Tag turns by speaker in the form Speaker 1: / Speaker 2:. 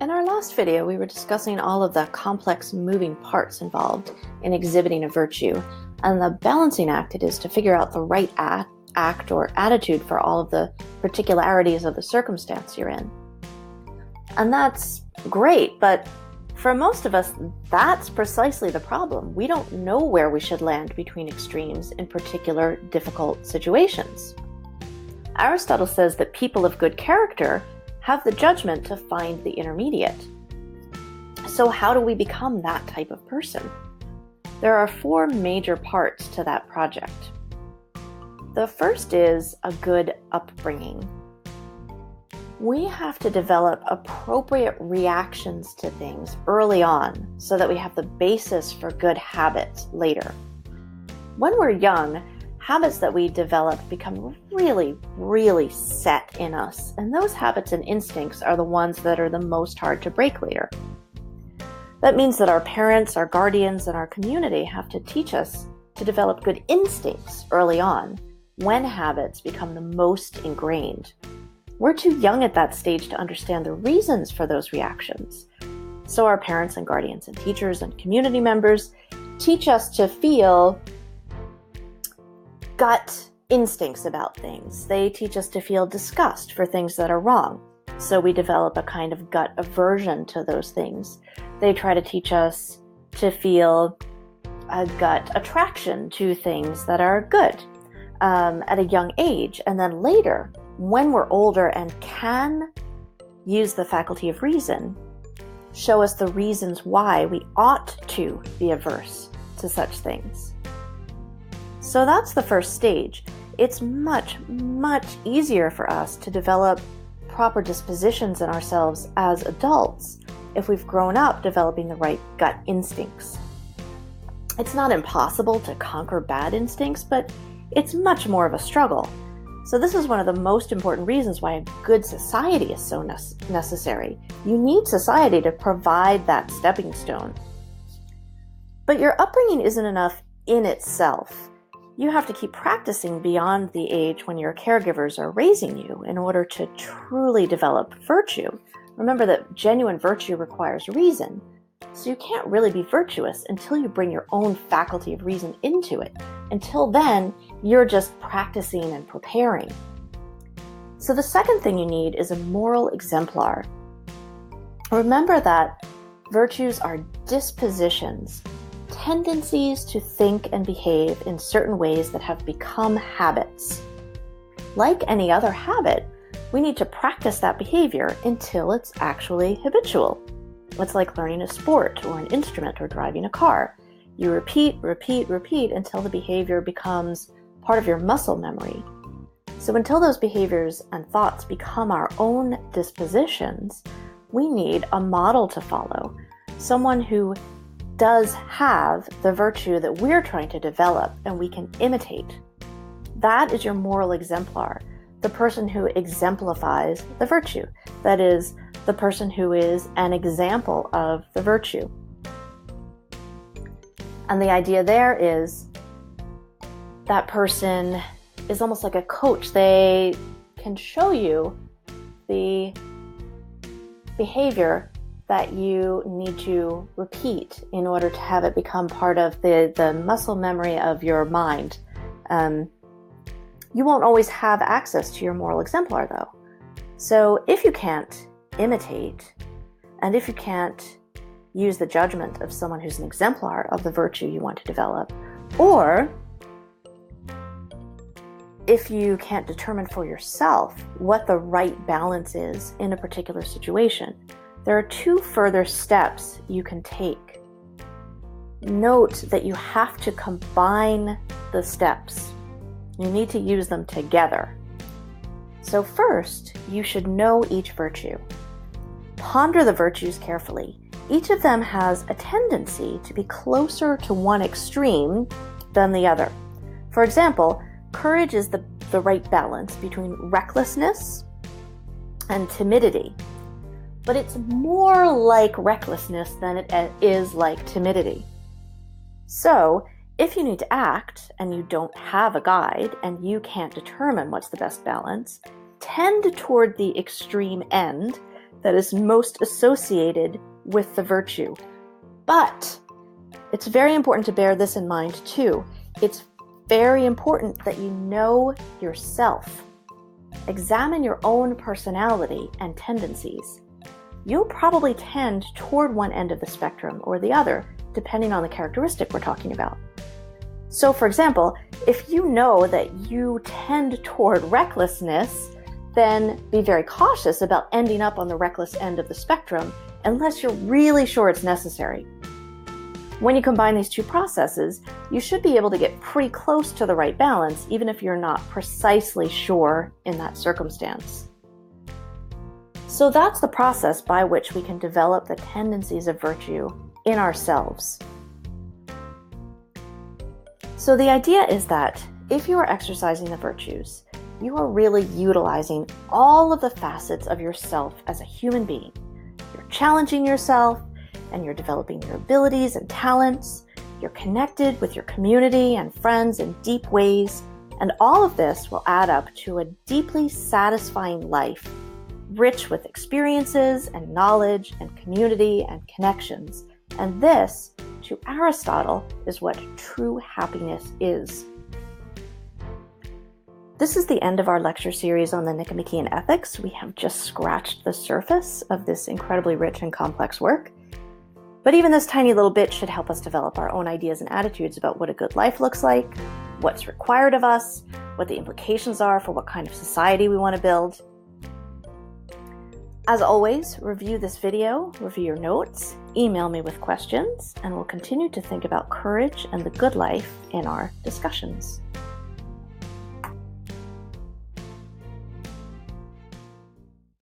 Speaker 1: In our last video, we were discussing all of the complex moving parts involved in exhibiting a virtue, and the balancing act it is to figure out the right act or attitude for all of the particularities of the circumstance you're in. And that's great, but for most of us, that's precisely the problem. We don't know where we should land between extremes in particular difficult situations. Aristotle says that people of good character have the judgment to find the intermediate. So how do we become that type of person? There are 4 major parts to that project. The first is a good upbringing. We have to develop appropriate reactions to things early on so that we have the basis for good habits later. When we're young, habits that we develop become really set in us, and those habits and instincts are the ones that are the most hard to break later. That means that our parents, our guardians, and our community have to teach us to develop good instincts early on when habits become the most ingrained. We're too young at that stage to understand the reasons for those reactions. So our parents and guardians and teachers and community members teach us to feel gut instincts about things. They teach us to feel disgust for things that are wrong. So we develop a kind of gut aversion to those things. They try to teach us to feel a gut attraction to things that are good at a young age. And then later, when we're older and can use the faculty of reason, show us the reasons why we ought to be averse to such things. So that's the first stage. It's much easier for us to develop proper dispositions in ourselves as adults if we've grown up developing the right gut instincts. It's not impossible to conquer bad instincts, but it's much more of a struggle. So this is one of the most important reasons why a good society is so necessary. You need society to provide that stepping stone. But your upbringing isn't enough in itself. You have to keep practicing beyond the age when your caregivers are raising you in order to truly develop virtue. Remember that genuine virtue requires reason, so you can't really be virtuous until you bring your own faculty of reason into it. Until then, you're just practicing and preparing. So the second thing you need is a moral exemplar. Remember that virtues are dispositions, tendencies to think and behave in certain ways that have become habits. Like any other habit, we need to practice that behavior until it's actually habitual. It's like learning a sport or an instrument or driving a car. You repeat until the behavior becomes part of your muscle memory. So until those behaviors and thoughts become our own dispositions, we need a model to follow, someone who does have the virtue that we're trying to develop and we can imitate. That is your moral exemplar, the person who exemplifies the virtue. That is, the person who is an example of the virtue. And the idea there is that person is almost like a coach. They can show you the behavior that you need to repeat in order to have it become part of the muscle memory of your mind. You won't always have access to your moral exemplar, though. So if you can't imitate, and if you can't use the judgment of someone who's an exemplar of the virtue you want to develop, or if you can't determine for yourself what the right balance is in a particular situation, there are 2 further steps you can take. Note that you have to combine the steps. You need to use them together. So first, you should know each virtue. Ponder the virtues carefully. Each of them has a tendency to be closer to one extreme than the other. For example, courage is the right balance between recklessness and timidity. But it's more like recklessness than it is like timidity. So, if you need to act and you don't have a guide and you can't determine what's the best balance, tend toward the extreme end that is most associated with the virtue. But it's very important to bear this in mind too. It's very important that you know yourself. Examine your own personality and tendencies. You'll probably tend toward one end of the spectrum or the other, depending on the characteristic we're talking about. So, for example, if you know that you tend toward recklessness, then be very cautious about ending up on the reckless end of the spectrum unless you're really sure it's necessary. When you combine these two processes, you should be able to get pretty close to the right balance, even if you're not precisely sure in that circumstance. So that's the process by which we can develop the tendencies of virtue in ourselves. So the idea is that if you are exercising the virtues, you are really utilizing all of the facets of yourself as a human being. You're challenging yourself, and you're developing your abilities and talents. You're connected with your community and friends in deep ways, and all of this will add up to a deeply satisfying life, rich with experiences and knowledge and community and connections. And this, to Aristotle, is what true happiness is. This is the end of our lecture series on the Nicomachean ethics. We have just scratched the surface of this incredibly rich and complex work. But even this tiny little bit should help us develop our own ideas and attitudes about what a good life looks like, what's required of us, what the implications are for what kind of society we want to build. As always, review this video, review your notes, email me with questions, and we'll continue to think about courage and the good life in our discussions.